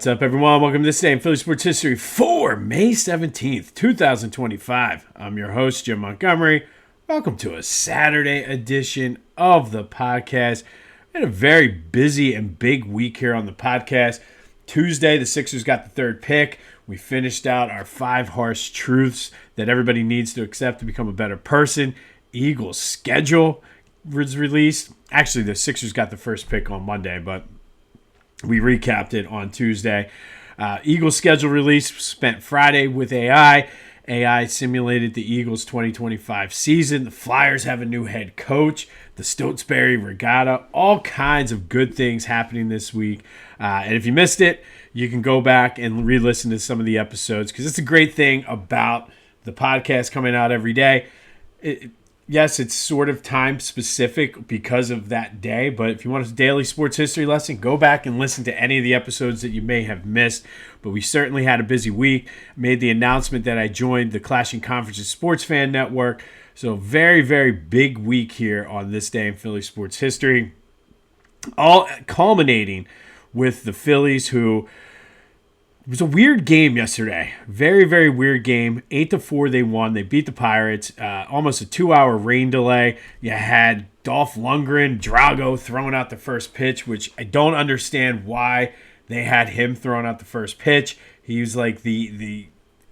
What's up, everyone? Welcome to this day in Philly sports history for May 17th, 2025. I'm your host, Jim Montgomery. Welcome to a Saturday edition of the podcast. We had a very busy and big week here on the podcast. Tuesday, the Sixers got the third pick. We finished out our 5 harsh truths that everybody needs to accept to become a better person. Eagles' schedule was released. Actually, the Sixers got the first pick on Monday, but we recapped it on Tuesday. Eagles schedule release spent Friday with AI. AI simulated the Eagles 2025 season. The Flyers have a new head coach. The Stotesbury Regatta. All kinds of good things happening this week. And if you missed it, you can go back and re-listen to some of the episodes because it's a great thing about the podcast coming out every day. Yes, it's sort of time specific because of that day, but if you want a daily sports history lesson, go back and listen to any of the episodes that you may have missed. But we certainly had a busy week. Made the announcement that I joined the Clashing Conferences Sports Fan Network. So very, very big week here on this day in Philly sports history. All culminating with the Phillies, who it was a weird game yesterday. Very, very weird game. 8-4 they won. They beat the Pirates. Almost a 2-hour rain delay. You had Dolph Lundgren, Drago throwing out the first pitch, which I don't understand why they had him throwing out the first pitch. He was like the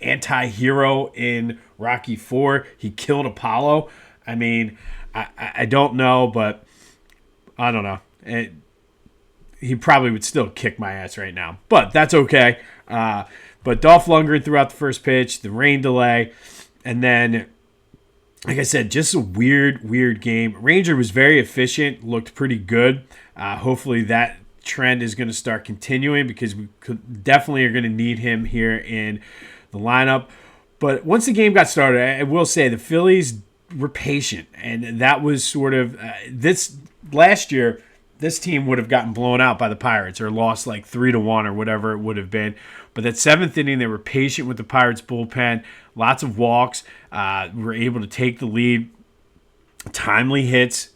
anti-hero in Rocky IV. He killed Apollo. I mean, I don't know, but I don't know. He probably would still kick my ass right now, but that's okay. But Dolph Lundgren threw out the first pitch, the rain delay, and then, like I said, just a weird game. Ranger was very efficient, looked pretty good. Hopefully that trend is going to start continuing because we definitely are going to need him here in the lineup. But once the game got started, I will say the Phillies were patient, and that was sort of this last year. This team would have gotten blown out by the Pirates or lost like 3-1 or whatever it would have been. But that 7th inning, they were patient with the Pirates bullpen. Lots of walks. Were able to take the lead. Timely hits,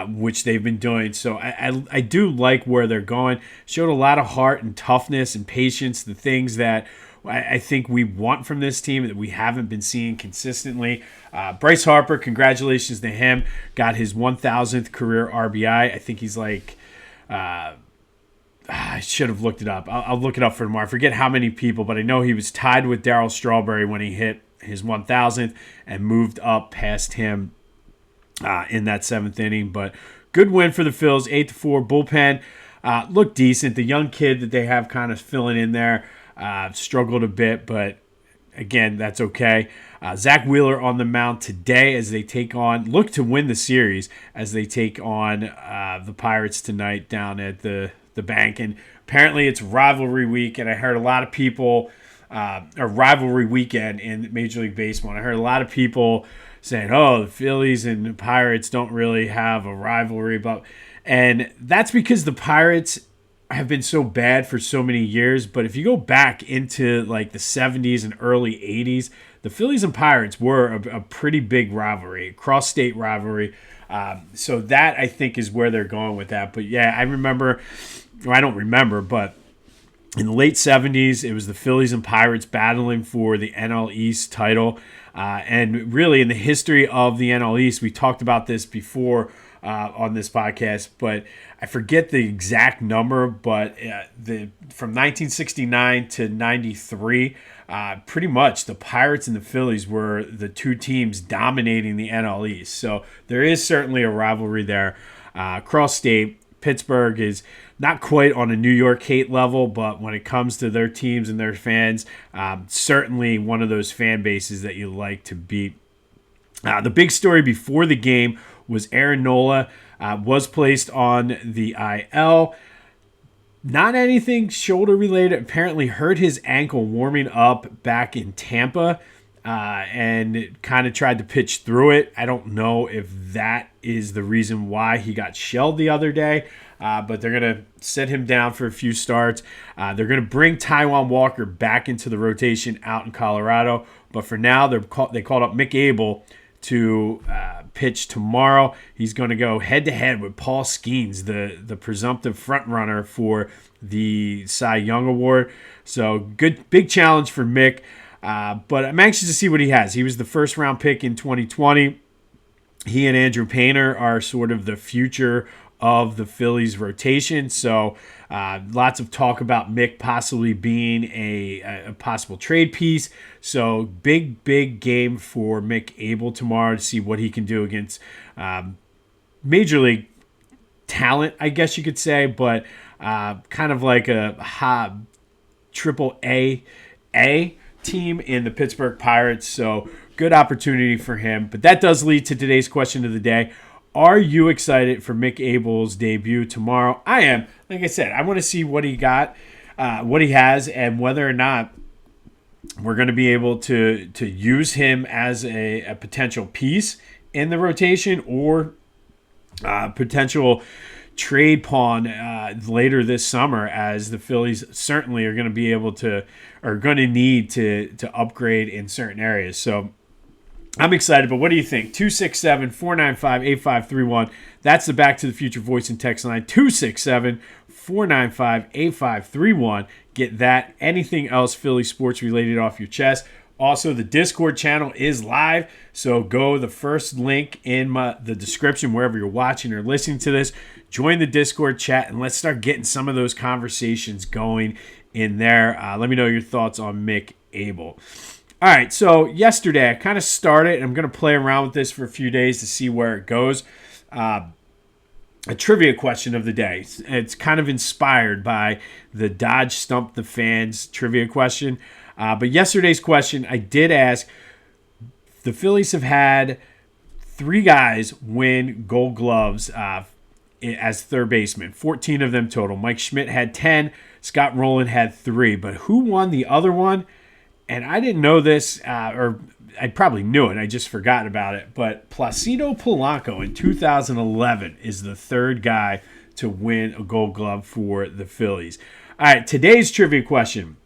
which they've been doing. So I do like where they're going. Showed a lot of heart and toughness and patience, the things that I think we want from this team that we haven't been seeing consistently. Bryce Harper, congratulations to him. Got his 1,000th career RBI. I think he's like, I should have looked it up. I'll look it up for tomorrow. I forget how many people, but I know he was tied with Darryl Strawberry when he hit his 1,000th and moved up past him in that 7th inning. But good win for the Phils, 8-4. Bullpen looked decent. The young kid that they have kind of filling in there struggled a bit, but again, that's okay. Zach Wheeler on the mound today as they look to win the series as they take on the Pirates tonight down at the bank. And apparently it's rivalry week, and I heard a lot of people, or rivalry weekend in Major League Baseball. And I heard a lot of people saying, oh, the Phillies and the Pirates don't really have a rivalry. And that's because the Pirates have been so bad for so many years. But if you go back into like the 70s and early 80s, the Phillies and Pirates were a pretty big rivalry, cross-state rivalry. So that, I think, is where they're going with that. But, yeah, I don't remember, but in the late 70s, it was the Phillies and Pirates battling for the NL East title. And really, in the history of the NL East, we talked about this before on this podcast, but I forget the exact number, but from 1969 to 93, pretty much the Pirates and the Phillies were the two teams dominating the NL East. So there is certainly a rivalry there. Cross-state, Pittsburgh is not quite on a New York hate level, but when it comes to their teams and their fans, certainly one of those fan bases that you like to beat. The big story before the game was Aaron Nola was placed on the IL. Not anything shoulder related. Apparently hurt his ankle warming up back in Tampa and kind of tried to pitch through it. I don't know if that is the reason why he got shelled the other day, but they're going to set him down for a few starts. They're going to bring Taijuan Walker back into the rotation out in Colorado. But for now, they called up Mick Abel to pitch tomorrow. He's going to go head-to-head with Paul Skeens, the presumptive front-runner for the Cy Young Award. So good, big challenge for Mick. But I'm anxious to see what he has. He was the first-round pick in 2020. He and Andrew Painter are sort of the future of the Phillies rotation. So lots of talk about Mick possibly being a possible trade piece. So big game for Mick Abel tomorrow to see what he can do against major league talent, I guess you could say, but kind of like a triple A team in the Pittsburgh Pirates. So good opportunity for him. But that does lead to today's question of the day. Are you excited for Mick Abel's debut tomorrow? I am. Like I said, I want to see what he got, what he has, and whether or not we're going to be able to use him as a potential piece in the rotation or potential trade pawn later this summer, as the Phillies certainly are going to be able to, or going to need to upgrade in certain areas. So I'm excited, but what do you think? 267-495-8531. That's the Back to the Future voice and text line. 267-495-8531. Get that. Anything else Philly sports related off your chest. Also, the Discord channel is live, so go the first link in the description wherever you're watching or listening to this. Join the Discord chat, and let's start getting some of those conversations going in there. Let me know your thoughts on Mick Abel. All right, so yesterday I kind of started, and I'm going to play around with this for a few days to see where it goes. A trivia question of the day. It's kind of inspired by the Dodge Stump the Fans trivia question. But yesterday's question, I did ask, the Phillies have had 3 guys win Gold Gloves as third baseman, 14 of them total. Mike Schmidt had 10, Scott Rowland had 3. But who won the other one? And I didn't know this, or I probably knew it, I just forgot about it. But Placido Polanco in 2011 is the third guy to win a Gold Glove for the Phillies. All right, today's trivia question.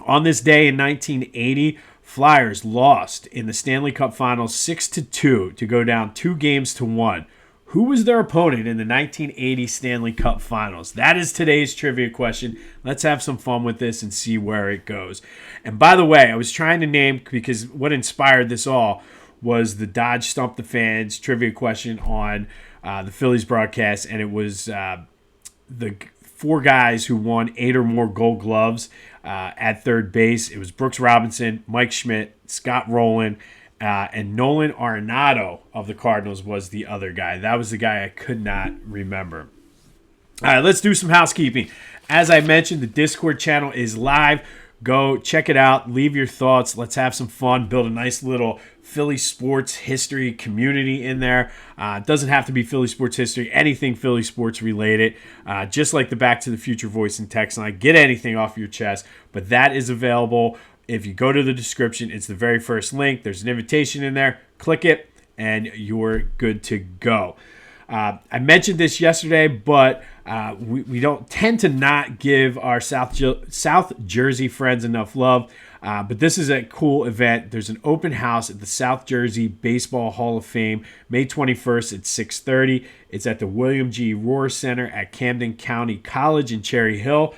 On this day in 1980, Flyers lost in the Stanley Cup Finals 6-2 to go down 2-1. Who was their opponent in the 1980 Stanley Cup Finals? That is today's trivia question. Let's have some fun with this and see where it goes. And by the way, I was trying to name, because what inspired this all was the Dodge Stump the Fans trivia question on the Phillies broadcast, and it was the 4 guys who won 8 or more Gold Gloves at third base. It was Brooks Robinson, Mike Schmidt, Scott Rowland, and Nolan Arenado of the Cardinals was the other guy. That was the guy I could not remember. All right, let's do some housekeeping. As I mentioned, the Discord channel is live. Go check it out. Leave your thoughts. Let's have some fun. Build a nice little Philly sports history community in there. It doesn't have to be Philly sports history. Anything Philly sports related. Just like the Back to the Future voice and text line. Get anything off your chest. But that is available. If you go to the description, it's the very first link. There's an invitation in there. Click it, and you're good to go. I mentioned this yesterday, but we don't tend to not give our South Jersey friends enough love. But this is a cool event. There's an open house at the South Jersey Baseball Hall of Fame, May 21st at 6:30. It's at the William G. Rohr Center at Camden County College in Cherry Hill.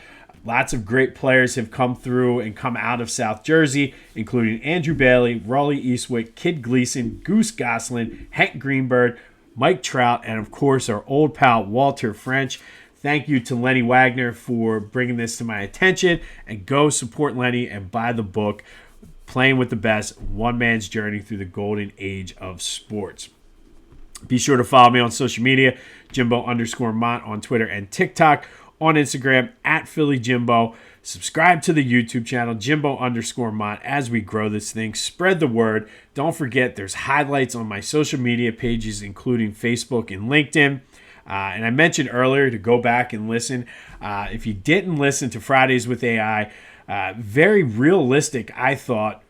Lots of great players have come through and come out of South Jersey, including Andrew Bailey, Raleigh Eastwick, Kid Gleason, Goose Goslin, Hank Greenberg, Mike Trout, and of course our old pal Walter French. Thank you to Lenny Wagner for bringing this to my attention. And go support Lenny and buy the book, Playing with the Best, One Man's Journey Through the Golden Age of Sports. Be sure to follow me on social media, Jimbo_Mont on Twitter and TikTok. On Instagram, at Philly Jimbo. Subscribe to the YouTube channel, Jimbo_Mont, as we grow this thing. Spread the word. Don't forget, there's highlights on my social media pages, including Facebook and LinkedIn. And I mentioned earlier to go back and listen. If you didn't listen to Fridays with AI, very realistic, I thought,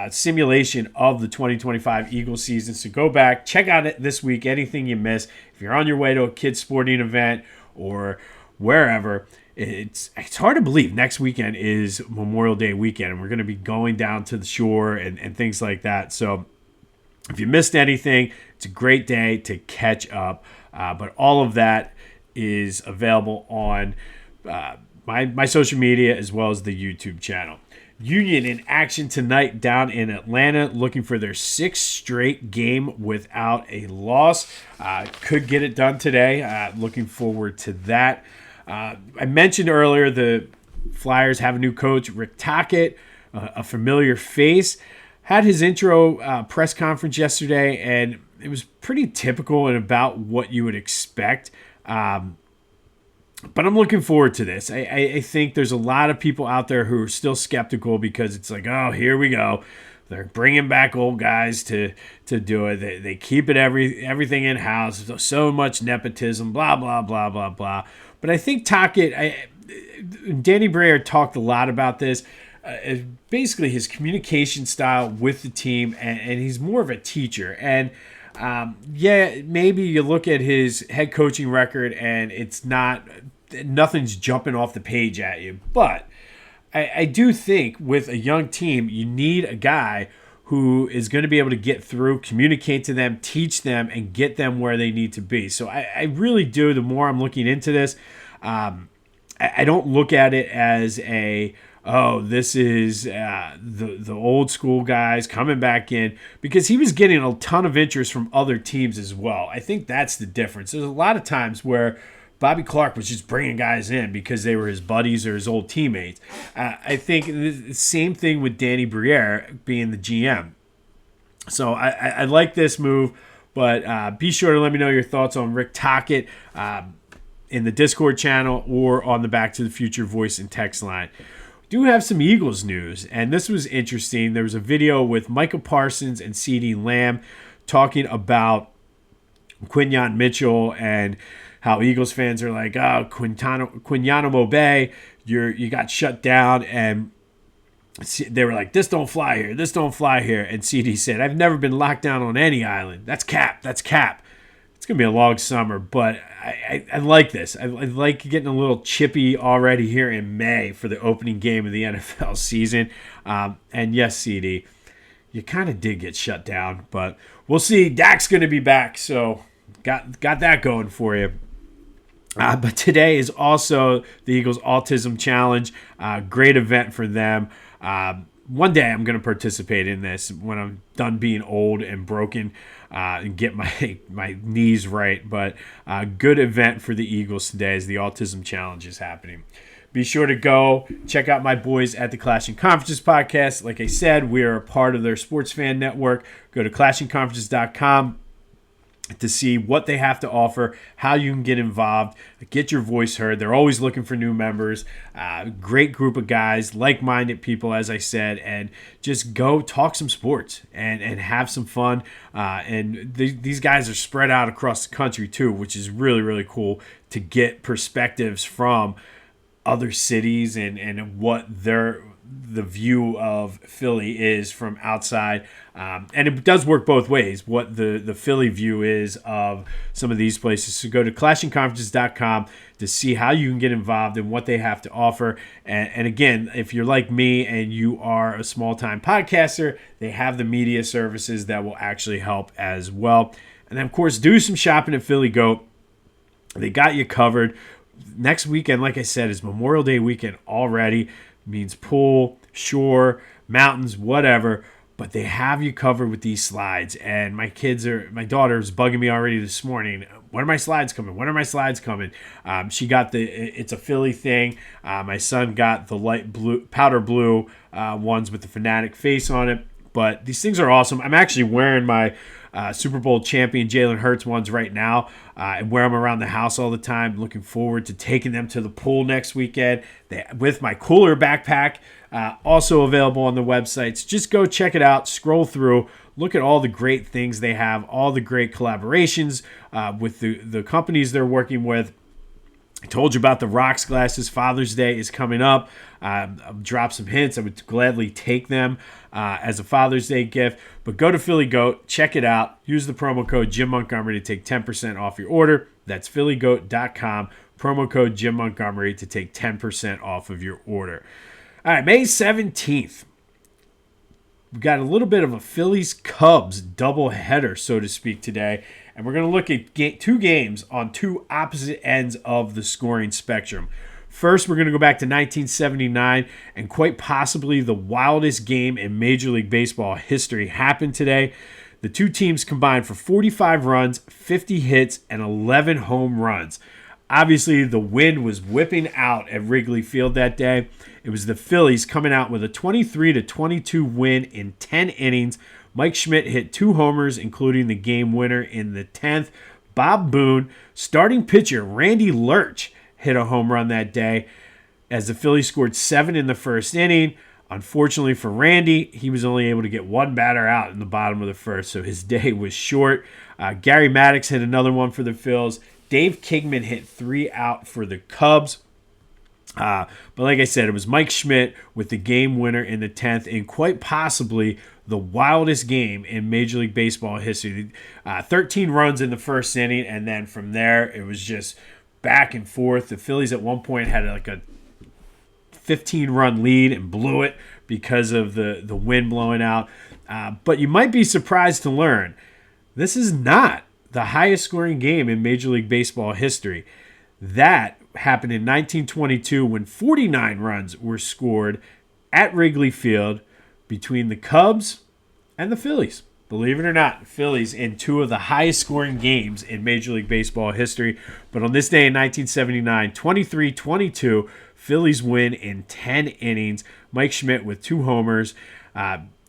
simulation of the 2025 Eagles season. So go back, check out it this week, anything you missed. If you're on your way to a kids sporting event or wherever, it's hard to believe next weekend is Memorial Day weekend, and we're going to be going down to the shore and things like that. So If you missed anything, it's a great day to catch up. But all of that is available on my social media as well as the YouTube channel. Union in action tonight down in Atlanta, looking for their sixth straight game without a loss. Could get it done today. Looking forward to that. I mentioned earlier the Flyers have a new coach, Rick Tocchet, a familiar face. Had his intro press conference yesterday, and it was pretty typical and about what you would expect. But I'm looking forward to this. I think there's a lot of people out there who are still skeptical because it's like, oh, here we go. They're bringing back old guys to do it. They keep it everything in-house. So much nepotism, blah, blah, blah, blah, blah. But I think Tocchet, Danny Briere talked a lot about this. Basically his communication style with the team, and he's more of a teacher. And maybe you look at his head coaching record and nothing's jumping off the page at you. But I do think with a young team, you need a guy who is going to be able to get through, communicate to them, teach them, and get them where they need to be. So I really do, the more I'm looking into this, I don't look at it as this is the old school guys coming back in, because he was getting a ton of interest from other teams as well. I think that's the difference. There's a lot of times where Bobby Clark was just bringing guys in because they were his buddies or his old teammates. I think the same thing with Danny Briere being the GM. So I like this move, but be sure to let me know your thoughts on Rick Tocchet in the Discord channel or on the Back to the Future voice and text line. Do have some Eagles news, and this was interesting. There was a video with Micah Parsons and CeeDee Lamb talking about Quinyon Mitchell and how Eagles fans are like, oh, Quinyon Bay, you got shut down, and they were like, this don't fly here, this don't fly here. And CeeDee said, I've never been locked down on any island. That's cap. It's going to be a long summer, but I like this. I like getting a little chippy already here in May for the opening game of the NFL season. And yes, CeeDee, you kind of did get shut down, but we'll see. Dak's going to be back, so got that going for you. But today is also the Eagles Autism Challenge. Great event for them. One day I'm going to participate in this when I'm done being old and broken and get my knees right. But good event for the Eagles today as the Autism Challenge is happening. Be sure to go check out my boys at the Clashing Conferences podcast. Like I said, we are a part of their sports fan network. Go to clashingconferences.com to see what they have to offer, how you can get involved, get your voice heard. They're always looking for new members. Great group of guys, like-minded people, as I said, and just go talk some sports and have some fun. And these guys are spread out across the country too, which is really, really cool to get perspectives from other cities and what the view of Philly is from outside. And it does work both ways, what the Philly view is of some of these places. So go to clashingconferences.com to see how you can get involved and what they have to offer. And again, if you're like me and you are a small-time podcaster, they have the media services that will actually help as well. And then, of course, do some shopping at Philly Goat. They got you covered. Next weekend, like I said, is Memorial Day weekend already. Means pool, shore, mountains, whatever, but they have you covered with these slides. And my daughter is bugging me already this morning. When are my slides coming? She got it's a Philly thing. My son got the light blue, powder blue ones with the Fanatic face on it. But these things are awesome. I'm actually wearing my Super Bowl champion Jalen Hurts ones right now and wear them around the house all the time. Looking forward to taking them to the pool next weekend with my cooler backpack, also available on the websites. Just go check it out, scroll through, look at all the great things they have, all the great collaborations with the companies they're working with. I told you about the rocks glasses. Father's Day is coming up. I'll drop some hints. I would gladly take them as a Father's Day gift. But go to Philly Goat, check it out. Use the promo code Jim Montgomery to take 10% off your order. That's phillygoat.com. Promo code Jim Montgomery to take 10% off of your order. All right, May 17th. We've got a little bit of a Phillies-Cubs doubleheader, so to speak, today. And we're going to look at two games on two opposite ends of the scoring spectrum. First, we're going to go back to 1979, and quite possibly the wildest game in Major League Baseball history happened today. The two teams combined for 45 runs, 50 hits, and 11 home runs. Obviously, the wind was whipping out at Wrigley Field that day. It was the Phillies coming out with a 23-22 win in 10 innings. Mike Schmidt hit 2 homers, including the game winner in the 10th. Bob Boone, starting pitcher Randy Lurch, hit a home run that day as the Phillies scored 7 in the first inning. Unfortunately for Randy, he was only able to get one batter out in the bottom of the first, so his day was short. Gary Maddox hit another one for the Phils. Dave Kingman hit 3 out for the Cubs. But like I said, it was Mike Schmidt with the game winner in the 10th, and quite possibly the wildest game in Major League Baseball history. 13 runs in the first inning, and then from there, it was just back and forth. The Phillies at one point had like a 15-run lead and blew it because of the wind blowing out. But you might be surprised to learn this is not the highest scoring game in Major League Baseball history. That happened in 1922 when 49 runs were scored at Wrigley Field between the Cubs and the Phillies. Believe it or not, the Phillies in 2 of the highest scoring games in Major League Baseball history. But on this day in 1979, 23-22, Phillies win in 10 innings. Mike Schmidt with 2 homers.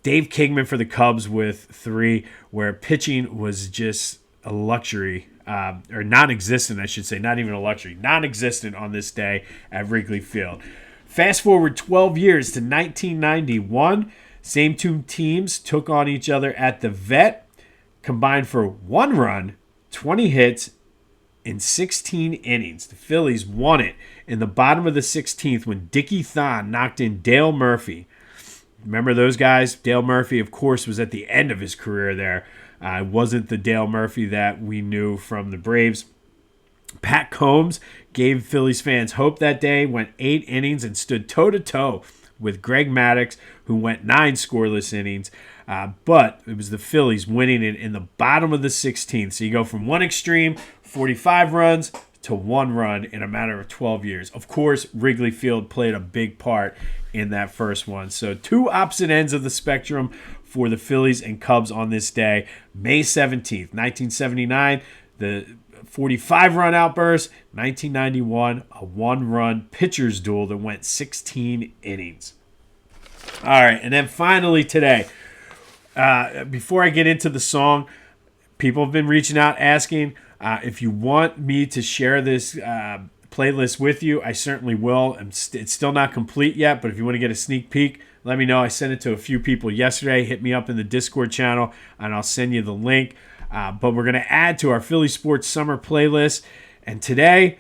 Dave Kingman for the Cubs with 3, where pitching was just a luxury, or non-existent, I should say, not even a luxury, non-existent on this day at Wrigley Field. Fast forward 12 years to 1991, same 2 teams took on each other at the Vet, combined for 1 run, 20 hits, in 16 innings. The Phillies won it in the bottom of the 16th when Dickie Thon knocked in Dale Murphy. Remember those guys? Dale Murphy, of course, was at the end of his career there. It wasn't the Dale Murphy that we knew from the Braves. Pat Combs gave Phillies fans hope that day, went 8 innings and stood toe-to-toe with Greg Maddux, who went 9 scoreless innings. But it was the Phillies winning it in the bottom of the 16th. So you go from one extreme, 45 runs, to 1 run in a matter of 12 years. Of course, Wrigley Field played a big part in that first one. So 2 opposite ends of the spectrum for the Phillies and Cubs on this day. May 17th, 1979, the 45-run outburst. 1991, a 1-run pitcher's duel that went 16 innings. All right, and then finally today, before I get into the song, people have been reaching out asking if you want me to share this playlist with you. I certainly will. It's still not complete yet, but if you want to get a sneak peek, let me know. I sent it to a few people yesterday. Hit me up in the Discord channel, and I'll send you the link. But we're going to add to our Philly Sports Summer playlist. And today,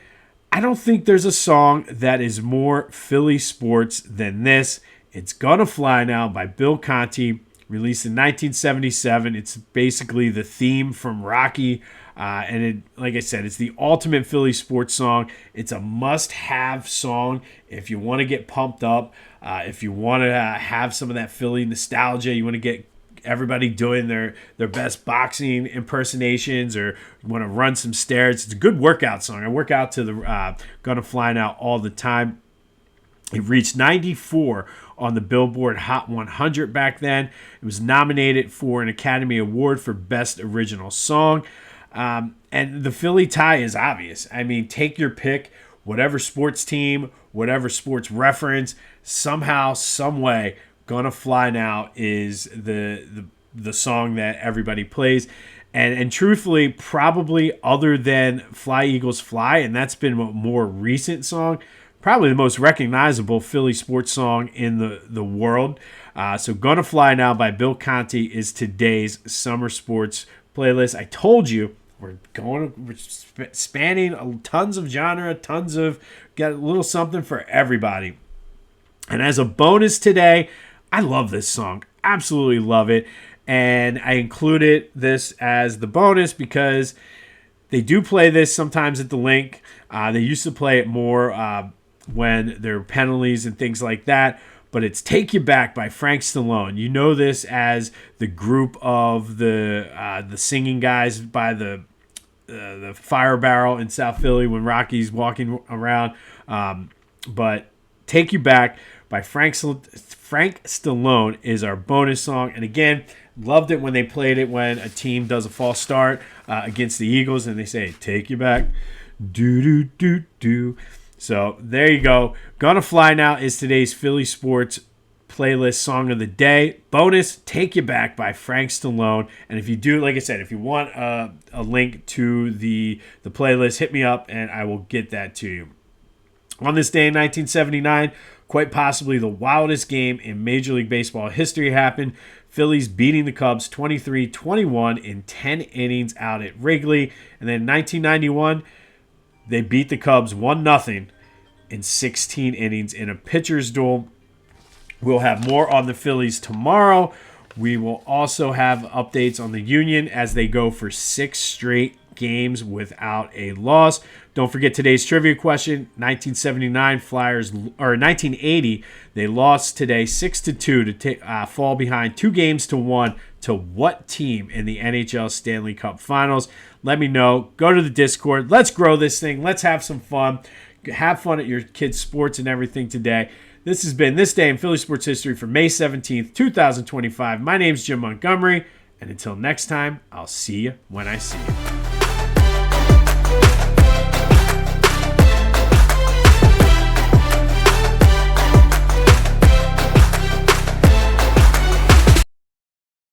I don't think there's a song that is more Philly sports than this. It's Gonna Fly Now by Bill Conti, released in 1977. It's basically the theme from Rocky. And it, like I said, it's the ultimate Philly sports song. It's a must-have song if you want to get pumped up, if you want to have some of that Philly nostalgia, you want to get everybody doing their best boxing impersonations, or you want to run some stairs. It's a good workout song. I work out to the Gonna Fly Now all the time. It reached 94 on the Billboard Hot 100 back then. It was nominated for an Academy Award for Best Original Song. And the Philly tie is obvious. I mean, take your pick, whatever sports team, whatever sports reference, somehow, some way, Gonna Fly Now is the song that everybody plays. And truthfully, probably other than Fly Eagles Fly, and that's been a more recent song, probably the most recognizable Philly sports song in the world. So Gonna Fly Now by Bill Conti is today's summer sports playlist. I told you we're spanning tons of genre, got a little something for everybody. And as a bonus today, I love this song. Absolutely love it. And I included this as the bonus because they do play this sometimes at the Link. They used to play it more when there were penalties and things like that. but it's Take You Back by Frank Stallone. You know this as the group of the singing guys by the fire barrel in South Philly when Rocky's walking around. But Take You Back by Frank Stallone is our bonus song. And again, loved it when they played it when a team does a false start against the Eagles and they say, take you back, do. So there you go. Gonna Fly Now is today's Philly Sports playlist song of the day. Bonus, Take You Back by Frank Stallone. And if you do, like I said, if you want a link to the playlist, hit me up and I will get that to you. On this day in 1979, quite possibly the wildest game in Major League Baseball history happened. Phillies beating the Cubs 23-21 in 10 innings out at Wrigley. And then in 1991, they beat the Cubs 1-0 in 16 innings in a pitcher's duel. We'll have more on the Phillies tomorrow. We will also have updates on the Union as they go for 6 straight games without a loss. Don't forget today's trivia question. 1979 Flyers, or 1980, they lost today 6-2 to fall behind 2-1 to what team in the NHL Stanley Cup Finals? Let me know. Go to the Discord. Let's grow this thing. Let's have some fun. Have fun at your kids' sports and everything today. This has been This Day in Philly Sports History for May 17th, 2025. My name's Jim Montgomery, and until next time, I'll see you when I see you.